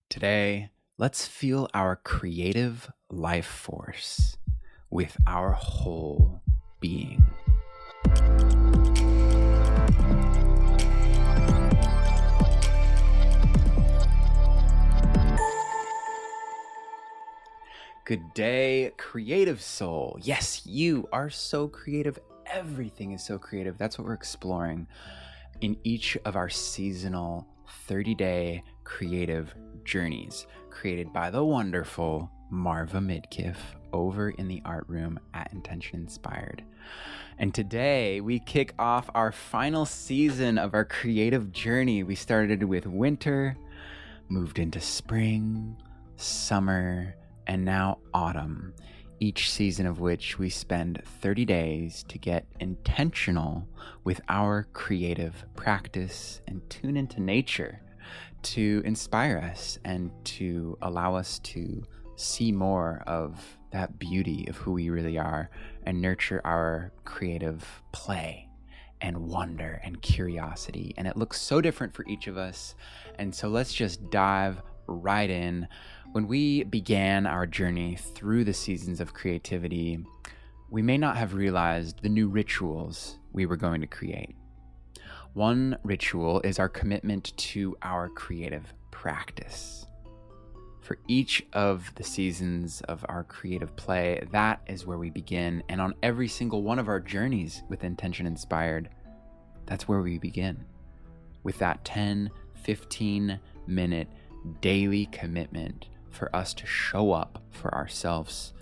Today, let's feel our creative life force with our whole being. Good day, creative soul. Yes, you are so creative. Everything is so creative. That's what we're exploring in each of our seasonal 30-day creative journeys created by the wonderful Marva Midkiff over in the art room at Intention Inspired. And today we kick off our final season of our creative journey. We started with winter, moved into spring, summer, and now autumn, each season of which we spend 30 days to get intentional with our creative practice and tune into nature to inspire us and to allow us to see more of that beauty of who we really are and nurture our creative play and wonder and curiosity. And it looks so different for each of us. And so let's just dive right in. When we began our journey through the seasons of creativity, we may not have realized the new rituals we were going to create. One ritual is our commitment to our creative practice. For each of the seasons of our creative play, that is where we begin. And on every single one of our journeys with Intention Inspired, that's where we begin. With that 10, 15-minute daily commitment for us to show up for ourselves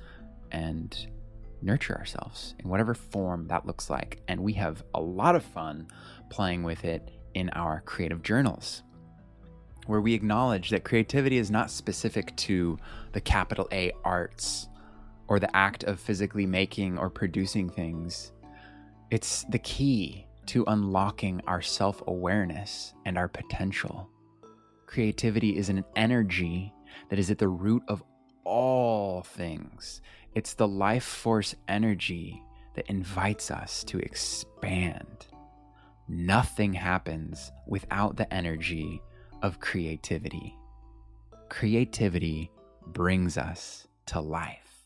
and nurture ourselves in whatever form that looks like. And we have a lot of fun playing with it in our creative journals, where we acknowledge that creativity is not specific to the capital A arts or the act of physically making or producing things. It's the key to unlocking our self-awareness and our potential. Creativity is an energy that is at the root of all things. It's the life force energy that invites us to expand. Nothing happens without the energy of creativity. Creativity brings us to life.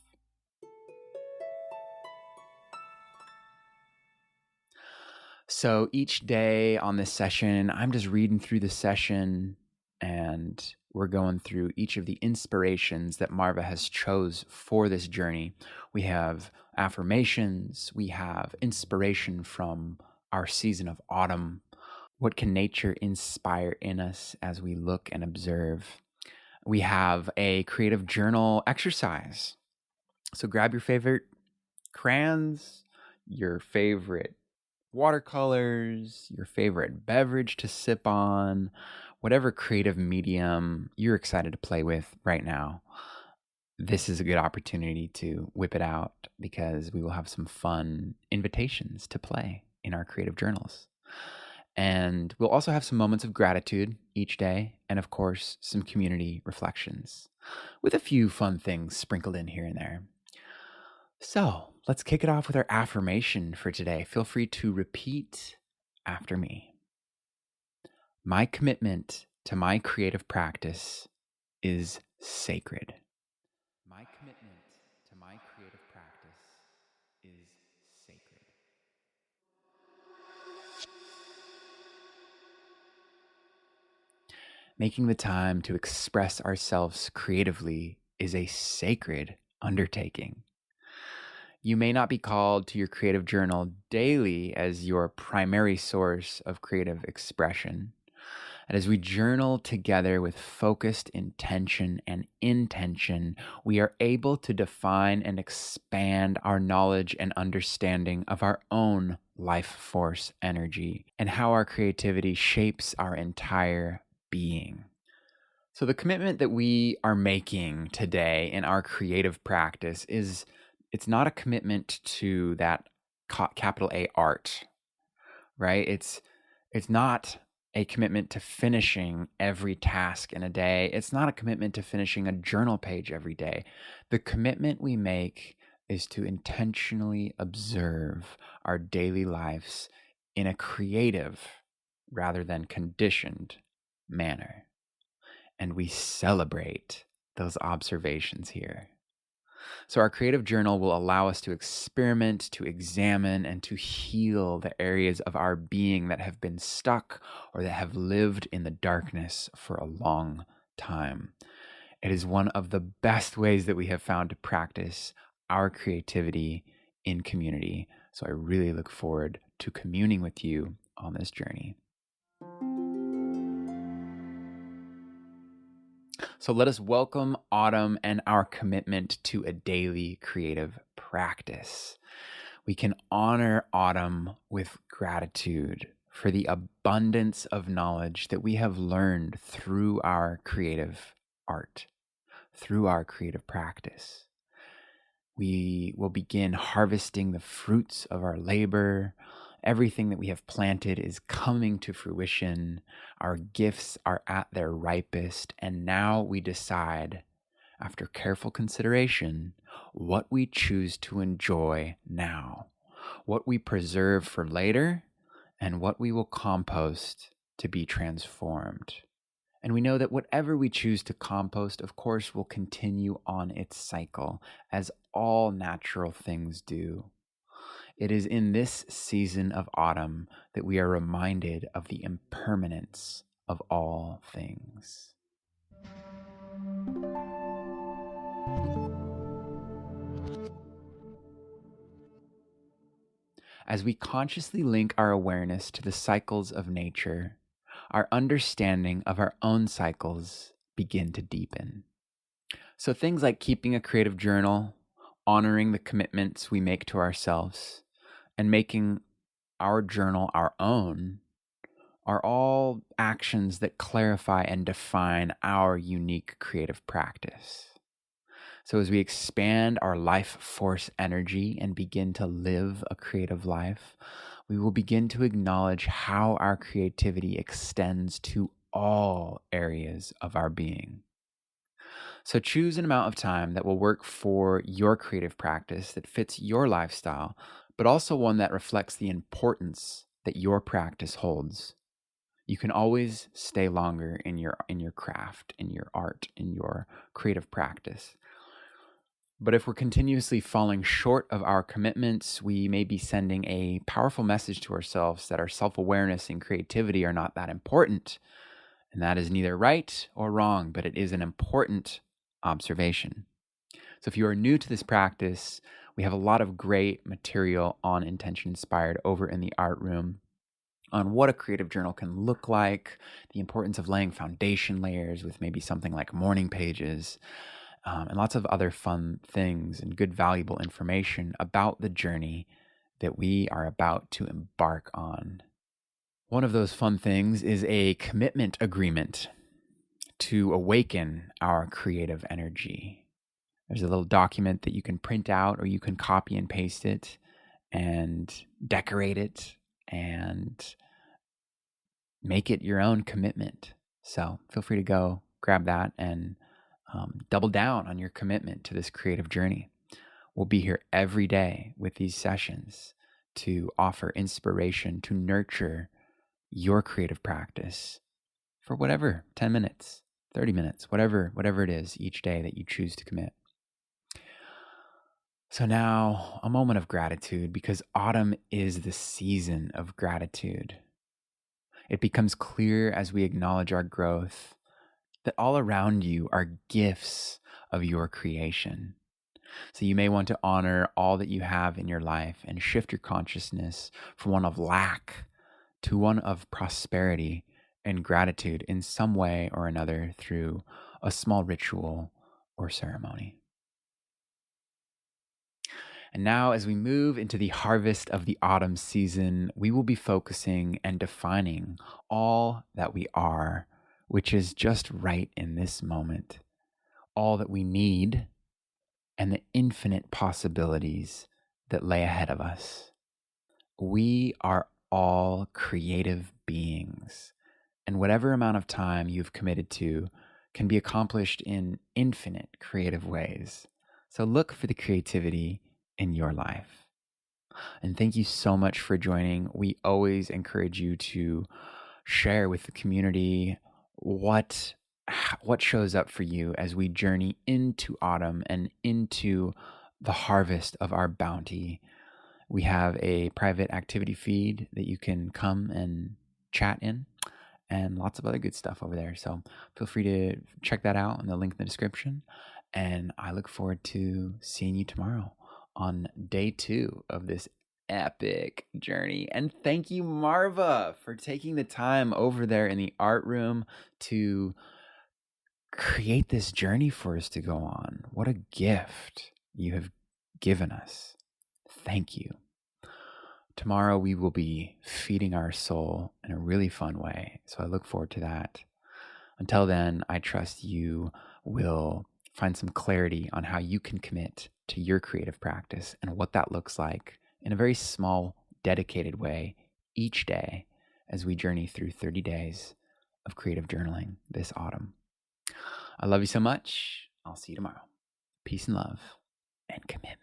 So each day on this session, I'm just reading through the session and we're going through each of the inspirations that Marva has chose for this journey. We have affirmations, we have inspiration from our season of autumn. What can nature inspire in us as we look and observe? We have a creative journal exercise. So grab your favorite crayons, your favorite watercolors, your favorite beverage to sip on, whatever creative medium you're excited to play with right now. This is a good opportunity to whip it out because we will have some fun invitations to play in our creative journals. And we'll also have some moments of gratitude each day, and of course, some community reflections with a few fun things sprinkled in here and there. So let's kick it off with our affirmation for today. Feel free to repeat after me. My commitment to my creative practice is sacred. My commitment to my creative practice is sacred. Making the time to express ourselves creatively is a sacred undertaking. You may not be called to your creative journal daily as your primary source of creative expression. And as we journal together with focused intention and intention, we are able to define and expand our knowledge and understanding of our own life force energy and how our creativity shapes our entire being. So the commitment that we are making today in our creative practice it's not a commitment to that capital A art, right? It's not a commitment to finishing every task in a day. It's not a commitment to finishing a journal page every day. The commitment we make is to intentionally observe our daily lives in a creative rather than conditioned manner. and we celebrate those observations here. So our creative journal will allow us to experiment, to examine, and to heal the areas of our being that have been stuck or that have lived in the darkness for a long time. It is one of the best ways that we have found to practice our creativity in community. So I really look forward to communing with you on this journey. So let us welcome autumn and our commitment to a daily creative practice. We can honor autumn with gratitude for the abundance of knowledge that we have learned through our creative art, through our creative practice. We will begin harvesting the fruits of our labor. Everything that we have planted is coming to fruition. Our gifts are at their ripest. And now we decide, after careful consideration, what we choose to enjoy now, what we preserve for later, and what we will compost to be transformed. And we know that whatever we choose to compost, of course, will continue on its cycle, as all natural things do. It is in this season of autumn that we are reminded of the impermanence of all things. As we consciously link our awareness to the cycles of nature, our understanding of our own cycles begin to deepen. So things like keeping a creative journal, honoring the commitments we make to ourselves, and making our journal our own are all actions that clarify and define our unique creative practice. So as we expand our life force energy and begin to live a creative life, we will begin to acknowledge how our creativity extends to all areas of our being. So choose an amount of time that will work for your creative practice that fits your lifestyle, but also one that reflects the importance that your practice holds. You can always stay longer in your craft, in your art, in your creative practice. But if we're continuously falling short of our commitments, we may be sending a powerful message to ourselves that our self-awareness and creativity are not that important. And that is neither right or wrong, but it is an important observation. So if you are new to this practice, we have a lot of great material on Intention Inspired over in the art room on what a creative journal can look like, the importance of laying foundation layers with maybe something like morning pages, and lots of other fun things and good, valuable information about the journey that we are about to embark on. One of those fun things is a commitment agreement to awaken our creative energy. There's a little document that you can print out, or you can copy and paste it and decorate it and make it your own commitment. So feel free to go grab that and double down on your commitment to this creative journey. We'll be here every day with these sessions to offer inspiration, to nurture your creative practice for whatever, 10 minutes, 30 minutes, whatever it is each day that you choose to commit. So now a moment of gratitude, because autumn is the season of gratitude. It becomes clear as we acknowledge our growth that all around you are gifts of your creation. So you may want to honor all that you have in your life and shift your consciousness from one of lack to one of prosperity and gratitude in some way or another through a small ritual or ceremony. And now, as we move into the harvest of the autumn season, we will be focusing and defining all that we are, which is just right in this moment, all that we need, and the infinite possibilities that lay ahead of us. We are all creative beings, and whatever amount of time you've committed to can be accomplished in infinite creative ways. So look for the creativity in your life. And thank you so much for joining. We always encourage you to share with the community what what shows up for you as we journey into autumn and into the harvest of our bounty. We have a private activity feed that you can come and chat in, and lots of other good stuff over there. So feel free to check that out in the link in the description. And I look forward to seeing you tomorrow on day 2 of this epic journey. And thank you, Marva, for taking the time over there in the art room to create this journey for us to go on. What a gift you have given us. Thank you. Tomorrow we will be feeding our soul in a really fun way. So I look forward to that. Until then, I trust you will find some clarity on how you can commit to your creative practice and what that looks like in a very small, dedicated way each day as we journey through 30 days of creative journaling this autumn. I love you so much. I'll see you tomorrow. Peace and love and commitment.